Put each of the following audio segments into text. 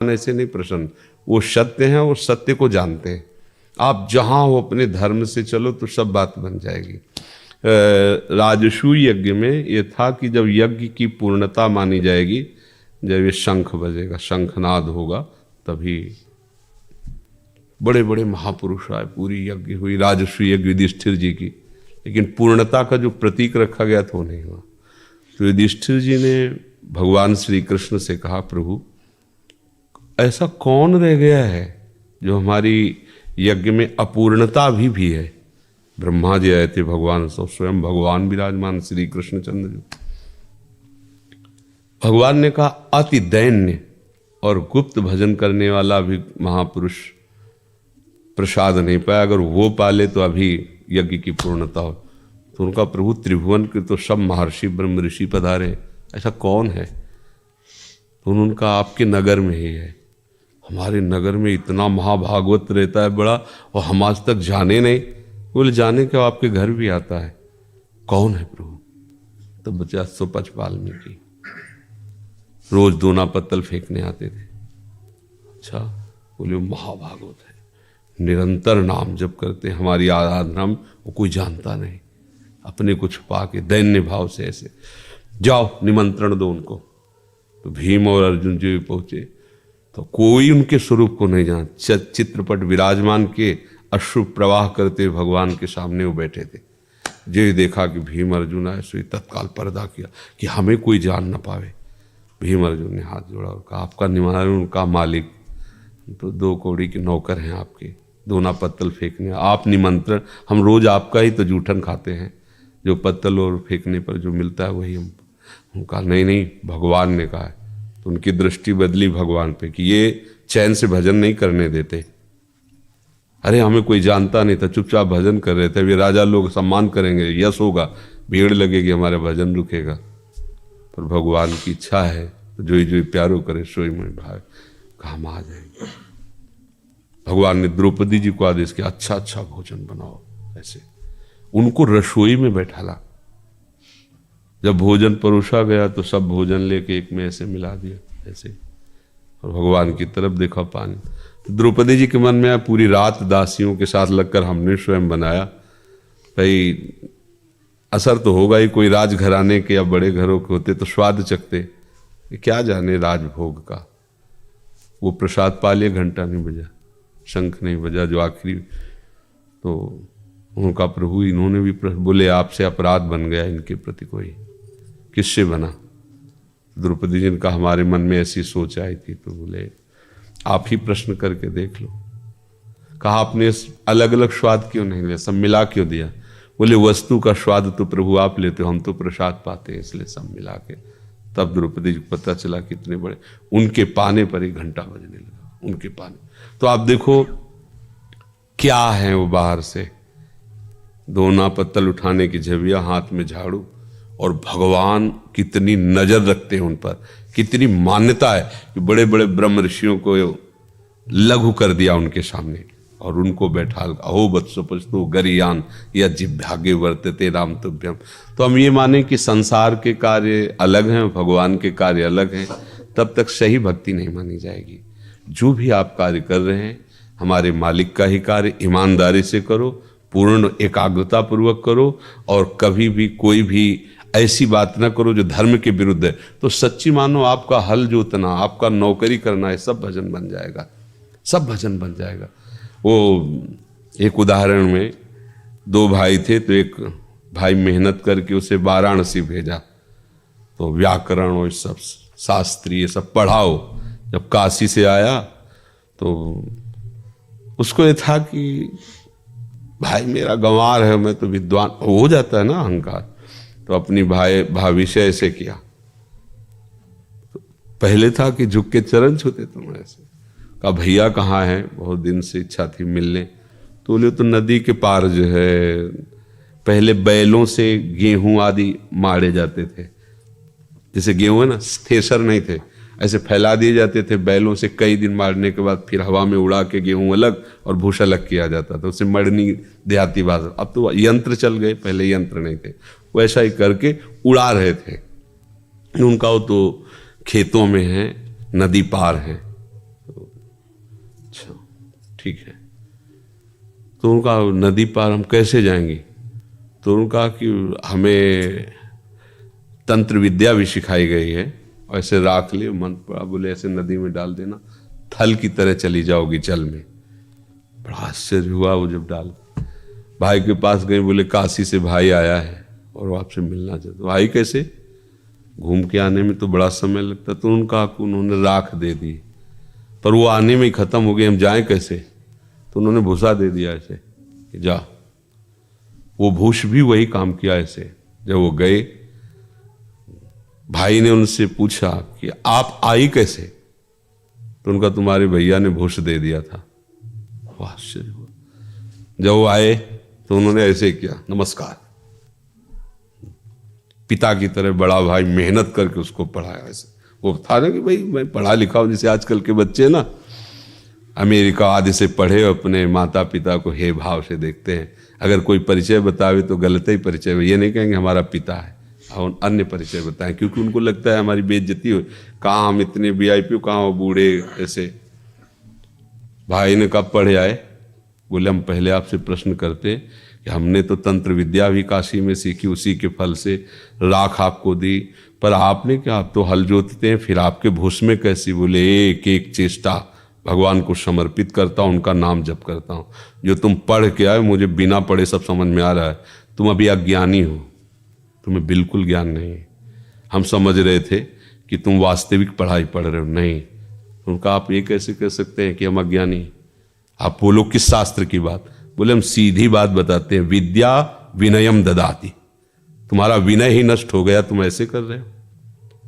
ऐसे नहीं प्रसन्न, वो सत्य हैं, वो सत्य को जानते हैं। आप जहां हो अपने धर्म से चलो तो सब बात बन जाएगी। राजसूय यज्ञ में ये था कि जब यज्ञ की पूर्णता मानी जाएगी, जब ये शंख बजेगा, शंखनाद होगा, तभी बड़े बड़े महापुरुष आए, पूरी यज्ञ हुई, राजसूय यज्ञ युधिष्ठिर जी की। लेकिन पूर्णता का जो प्रतीक रखा गया था वो नहीं हुआ। तो युधिष्ठिर जी ने भगवान श्री कृष्ण से कहा, प्रभु ऐसा कौन रह गया है जो हमारी यज्ञ में अपूर्णता भी है। ब्रह्मा जी आए थे, भगवान तो स्वयं भगवान विराजमान श्री कृष्णचंद्र जी। भगवान ने कहा अति दैन्य और गुप्त भजन करने वाला भी महापुरुष प्रसाद नहीं पाया, अगर वो पाले तो अभी यज्ञ की पूर्णता हो। तो उनका प्रभु त्रिभुवन के तो सब महर्षि ब्रह्म ऋषि पधारे, ऐसा कौन है? तो उनका आपके नगर में ही है। हमारे नगर में इतना महाभागवत रहता है बड़ा, और हम आज तक जाने नहीं। बोले जाने के आपके घर भी आता है। कौन है प्रभु? तो बचा सुपच वाल्मीकि, रोज दोना पत्तल फेंकने आते थे। अच्छा, बोले महाभागवत है, निरंतर नाम जप करते, हमारी आराधना में वो कोई जानता नहीं, अपने को छुपा के दैन्य भाव से ऐसे। जाओ निमंत्रण दो उनको। तो भीम और अर्जुन जी पहुंचे तो कोई उनके स्वरूप को नहीं जान। चित्रपट विराजमान के अश्रु प्रवाह करते भगवान के सामने वो बैठे थे। जो देखा कि भीम अर्जुन आए, सो तत्काल पर्दा किया कि हमें कोई जान ना पावे। भीम अर्जुन ने हाथ जोड़ा और कहा आपका निमंत्रण, उनका मालिक तो 2 कौड़ी के नौकर हैं आपके, दोना पत्तल फेंकने, आप निमंत्रण, हम रोज आपका ही तो जूठन खाते हैं, जो पत्तल और फेंकने पर जो मिलता है वही हम कहा नहीं भगवान ने कहा है। तो उनकी दृष्टि बदली भगवान पे कि ये चैन से भजन नहीं करने देते। अरे हमें कोई जानता नहीं था, चुपचाप भजन कर रहे थे। अभी राजा लोग सम्मान करेंगे, यश होगा, भीड़ लगेगी, हमारा भजन रुकेगा। पर भगवान की इच्छा है तो जो प्यारो करे सोई में भाव, काम आ जाएंगे। भगवान ने द्रौपदी जी को आदेश किया अच्छा भोजन बनाओ। ऐसे उनको रसोई में बैठाला। जब भोजन परोसा गया तो सब भोजन लेके एक में ऐसे मिला दिया ऐसे, और भगवान की तरफ देखा पानी। द्रौपदी जी के मन में आया पूरी रात दासियों के साथ लगकर हमने स्वयं बनाया, भाई असर तो होगा ही। कोई राजघराने के या बड़े घरों के होते तो स्वाद चखते, क्या जाने राजभोग का। वो प्रसाद पा लिया, घंटा नहीं बजा, शंख नहीं बजा, जो आखिरी। तो उनका प्रभु इन्होंने भी बोले आपसे अपराध बन गया इनके प्रति। कोई किससे बना? द्रौपदी जी ने कहा हमारे मन में ऐसी सोच आई थी। तो बोले आप ही प्रश्न करके देख लो। कहा आपने अलग अलग स्वाद क्यों नहीं लिया, सब मिला क्यों दिया? बोले वस्तु का स्वाद तो प्रभु आप लेते हो, हम तो प्रसाद पाते हैं, इसलिए सब मिला के। तब द्रौपदी जी को पता चला कि इतने बड़े, उनके पाने पर ही घंटा बजने लगा, उनके पाने। तो आप देखो क्या है वो, बाहर से दोना पत्तल उठाने की झबिया, हाथ में झाड़ू, और भगवान कितनी नजर रखते हैं उन पर, कितनी मान्यता है कि बड़े बड़े ब्रह्म ऋषियों को लघु कर दिया उनके सामने, और उनको बैठा अहो वत्सो पस्तु गरियान या जिभ्यागे वर्तते राम तुभ्यम। तो हम ये माने कि संसार के कार्य अलग हैं, भगवान के कार्य अलग हैं, तब तक सही भक्ति नहीं मानी जाएगी। जो भी आप कार्य कर रहे हैं, हमारे मालिक का ही कार्य ईमानदारी से करो, पूर्ण एकाग्रता पूर्वक करो, और कभी भी कोई भी ऐसी बात ना करो जो धर्म के विरुद्ध है। तो सच्ची मानो आपका हल जोतना, आपका नौकरी करना है, सब भजन बन जाएगा, सब भजन बन जाएगा। वो एक उदाहरण में 2 भाई थे, तो एक भाई मेहनत करके उसे वाराणसी भेजा, तो व्याकरण और सब शास्त्री ये सब पढ़ाओ। जब काशी से आया तो उसको ये था कि भाई मेरा गंवार है, मैं तो विद्वान, हो जाता है ना अहंकार। तो अपनी भाभी से ऐसे किया। तो पहले था कि झुक के चरण छूते तुम, ऐसे कहा भैया कहाँ है, बहुत दिन से इच्छा थी मिलने। तो बोले तो नदी के पार जो है, पहले बैलों से गेहूं आदि मारे जाते थे, जैसे गेहूं है ना, थ्रेसर नहीं थे, ऐसे फैला दिए जाते थे बैलों से। कई दिन मारने के बाद फिर हवा में उड़ा के गेहूं अलग और भूसा अलग किया जाता था, उसे मड़नी देहाती भाषा। अब तो यंत्र चल गए, पहले यंत्र नहीं थे। वैसा ही करके उड़ा रहे थे। उनका वो तो खेतों में है, नदी पार है, अच्छा ठीक है। तो उनका नदी पार हम कैसे जाएंगे? तो उनका कि हमें तंत्र विद्या भी सिखाई गई है, ऐसे राख ले मन पड़ा, बोले ऐसे नदी में डाल देना, थल की तरह चली जाओगी जल में। बड़ा आश्चर्य हुआ वो जब डाल। भाई के पास गए, बोले काशी से भाई आया है और वो आपसे मिलना चाहते। भाई कैसे? घूम के आने में तो बड़ा समय लगता। तो उनका उन्होंने राख दे दी, पर वो आने में ही खत्म हो गई, हम जाएं कैसे? तो उन्होंने भूसा दे दिया ऐसे कि जा। वो भूस भी वही काम किया ऐसे। जब वो गए, भाई ने उनसे पूछा कि आप आई कैसे? तो उनका तुम्हारे भैया ने भूस दे दिया था। वो आश्चर्य हुआ। जब वो आए तो उन्होंने ऐसे किया, नमस्कार। पिता की तरह बड़ा भाई मेहनत करके उसको पढ़ाया। ऐसे वो था ना कि भाई मैं पढ़ा लिखा हूं, जैसे आजकल के बच्चे ना अमेरिका आदि से पढ़े, अपने माता पिता को हे भाव से देखते हैं। अगर कोई परिचय बतावे तो गलत ही परिचय, ये नहीं कहेंगे हमारा पिता है, और अन्य परिचय बताएं, क्योंकि उनको लगता है हमारी बेइज्जती हो। कहाँ हम इतने वीआईपी, कहाँ वो बूढ़े ऐसे। भाई ने कब पढ़े आए? बोले हम पहले आपसे प्रश्न करते कि हमने तो तंत्र विद्या भी काशी में सीखी, उसी के फल से राख आपको दी, पर आपने क्या, आप तो हल जोतते हैं, फिर आपके भूस में कैसी? बोले एक एक चेष्टा भगवान को समर्पित करता हूँ, उनका नाम जप करता हूँ। जो तुम पढ़ के आए, मुझे बिना पढ़े सब समझ में आ रहा है। तुम अभी अज्ञानी हो, तुम्हें बिल्कुल ज्ञान नहीं है। हम समझ रहे थे कि तुम वास्तविक पढ़ाई पढ़ रहे हो, नहीं। उनका आप ये कैसे कह सकते हैं कि हम अज्ञानी? आप बोलो किस शास्त्र की बात? बोले हम सीधी बात बताते हैं, विद्या विनयम ददाति। तुम्हारा विनय ही नष्ट हो गया, तुम ऐसे कर रहे हो।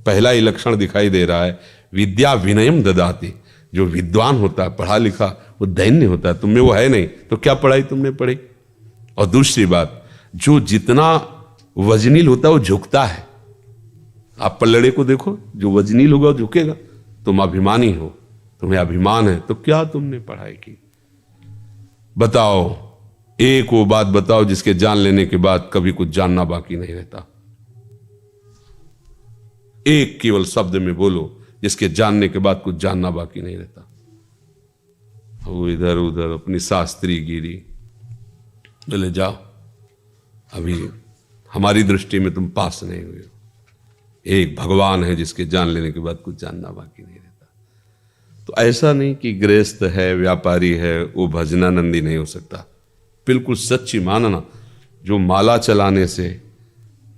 पहला ही लक्षण दिखाई दे रहा है, विद्या विनयम ददाति। जो विद्वान होता है, पढ़ा लिखा, वो दैन्य होता है। तुमने वो है नहीं, तो क्या पढ़ाई तुमने पढ़ी? और दूसरी बात, जो जितना वजनील होता है वो झुकता है। आप पल्लड़े को देखो, जो वजनील होगा वो झुकेगा। तुम अभिमानी हो, तुम्हें अभिमान है, तो क्या तुमने पढ़ाई की? बताओ, एक वो बात बताओ जिसके जान लेने के बाद कभी कुछ जानना बाकी नहीं रहता। एक केवल शब्द में बोलो जिसके जानने के बाद कुछ जानना बाकी नहीं रहता। वो इधर उधर अपनी शास्त्री गिरी। बोले जाओ, अभी हमारी दृष्टि में तुम पास नहीं हुए हो। एक भगवान है जिसके जान लेने के बाद कुछ जानना बाकी नहीं रहता। तो ऐसा नहीं कि गृहस्थ है, व्यापारी है, वो भजनानंदी नहीं हो सकता। बिल्कुल सच्ची मानना। जो माला चलाने से,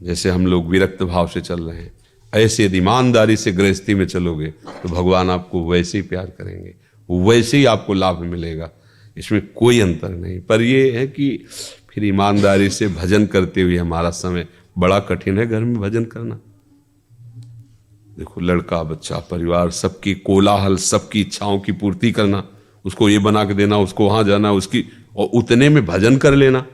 जैसे हम लोग विरक्त भाव से चल रहे हैं, ऐसे यदि ईमानदारी से गृहस्थी में चलोगे तो भगवान आपको वैसे ही प्यार करेंगे, वैसे ही आपको लाभ मिलेगा। इसमें कोई अंतर नहीं। पर यह है कि फिर ईमानदारी से भजन करते हुए हमारा समय बड़ा कठिन है। घर में भजन करना, देखो लड़का बच्चा परिवार सबकी कोलाहल, सबकी इच्छाओं की पूर्ति करना, उसको ये बना के देना, उसको वहां जाना, उसकी, और उतने में भजन कर लेना,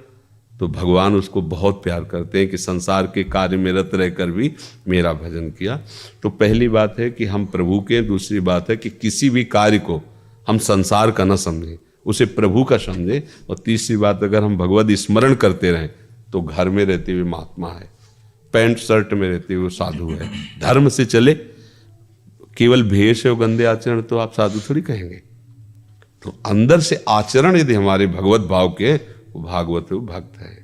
तो भगवान उसको बहुत प्यार करते हैं कि संसार के कार्य में रत रहकर भी मेरा भजन किया। तो पहली बात है कि हम प्रभु के, दूसरी बात है कि किसी भी कार्य को हम संसार का न समझें, उसे प्रभु का समझें, और तीसरी बात, अगर हम भगवत स्मरण करते रहें तो घर में रहते हुए महात्मा है, पैंट शर्ट में रहते हुए साधु है। धर्म से चले, केवल भेष और गंदे आचरण तो आप साधु थोड़ी कहेंगे। तो अंदर से आचरण यदि हमारे भगवत भाव के, वो भागवत है, वो भक्त है।